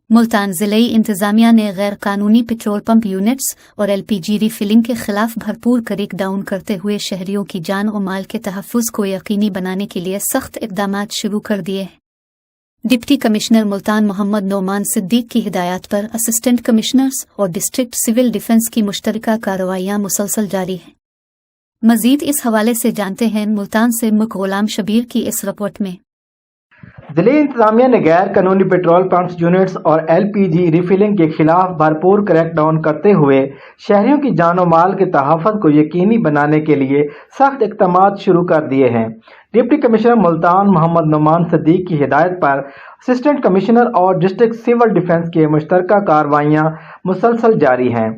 मुल्तान ज़िले इंतज़ामिया ने गैर कानूनी पेट्रोल पंप यूनिट्स और LPG रिफिलिंग के खिलाफ भरपूर क्रैकडाउन करते हुए शहरियों की जान और माल के तहफ़्फ़ुज़ को यकीनी बनाने के लिए सख्त इक़दामात शुरू कर दिए हैं। डिप्टी कमिश्नर मुल्तान मोहम्मद नोमान सिद्दीक की हिदायत पर असिस्टेंट कमिश्नर्स और डिस्ट्रिक्ट सिविल डिफेंस की मुश्तरका कार्रवाइयाँ मुसलसल जारी हैं। मज़ीद इस हवाले से जानते हैं मुल्तान से गुलाम शबीर की इस रिपोर्ट में। जिले इंतजामिया ने गैर कानूनी पेट्रोल पंप्स यूनिट्स और LPG रिफिलिंग के खिलाफ भरपूर क्रैकडाउन करते हुए शहरियों की जान और माल के तहफ़्फ़ुज़ को यकीनी बनाने के लिए सख्त इक़दामात शुरू कर दिए हैं। डिप्टी कमिश्नर मुल्तान मोहम्मद नोमान सिद्दीक की हिदायत पर असिस्टेंट कमिश्नर और डिस्ट्रिक्ट सिविल डिफेंस के मुश्तरका कार्रवाइयाँ मुसलसल जारी हैं।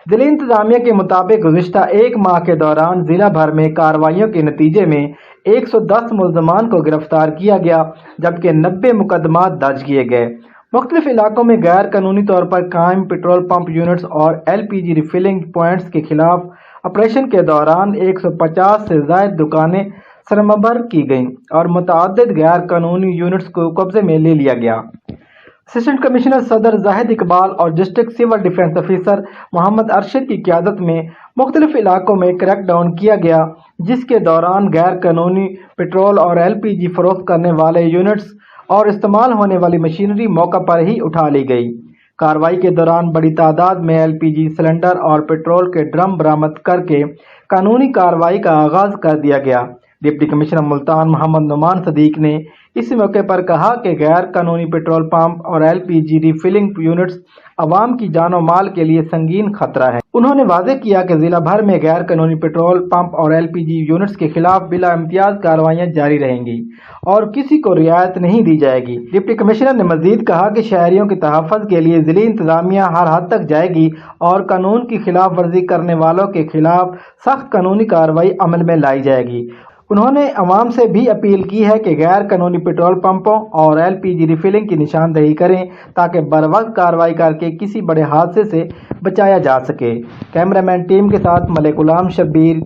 जिले इंतजामिया के मुताबिक गुज़िश्ता एक माह के दौरान जिला भर में कार्रवाइयों के नतीजे में 110 मुल्ज़मान को गिरफ्तार किया गया, जबकि 90 मुकदमात दर्ज किए गए। मुख्तलिफ इलाकों में गैर कानूनी तौर पर कायम पेट्रोल पंप यूनिट्स और LPG रिफिलिंग पॉइंट्स के खिलाफ ऑपरेशन के दौरान 150 से ज़ायद दुकानें सरमबर की गईं और मुतअद्दिद गैर कानूनी यूनिट्स को कब्जे में ले लिया गया। असिस्टेंट कमिश्नर सदर जाहिद इकबाल और district civil defence officer Mohammad Arshad की क़यादत में मुख्तलिफ इलाकों में क्रैकडाउन किया गया, जिसके दौरान गैर कानूनी पेट्रोल और LPG फरोख्त करने वाले यूनिट्स और इस्तेमाल होने वाली मशीनरी मौका पर ही उठा ली गई। कार्रवाई के दौरान बड़ी तादाद में LPG सिलेंडर और पेट्रोल के ड्रम बरामद करके कानूनी कार्रवाई का आगाज कर दिया गया। डिप्टी कमिश्नर मुल्तान मोहम्मद नोमान सिद्दीक ने इस मौके पर कहा कि गैर कानूनी पेट्रोल पंप और LPG रिफिलिंग यूनिट्स अवाम की जान और माल के लिए संगीन खतरा है। उन्होंने वाज़ेह किया कि जिला भर में गैर कानूनी पेट्रोल पंप और LPG यूनिट्स के खिलाफ बिला इम्तियाज कार्रवाइयाँ जारी रहेंगी और किसी को रियायत नहीं दी जाएगी। डिप्टी कमिश्नर ने मजीद कहा कि शहरियों के तहफ़्फ़ुज़ के लिए जिले इंतजामिया हर हद तक जाएगी और कानून की खिलाफ वर्जी करने वालों के खिलाफ सख्त कानूनी कार्रवाई अमल में लाई जाएगी। उन्होंने अवाम से भी अपील की है कि गैर कानूनी पेट्रोल पंपों और LPG रिफिलिंग की निशानदेही करें ताकि बरवक्त कार्रवाई करके किसी बड़े हादसे से बचाया जा सके। कैमरामैन टीम के साथ गुलाम शबीर,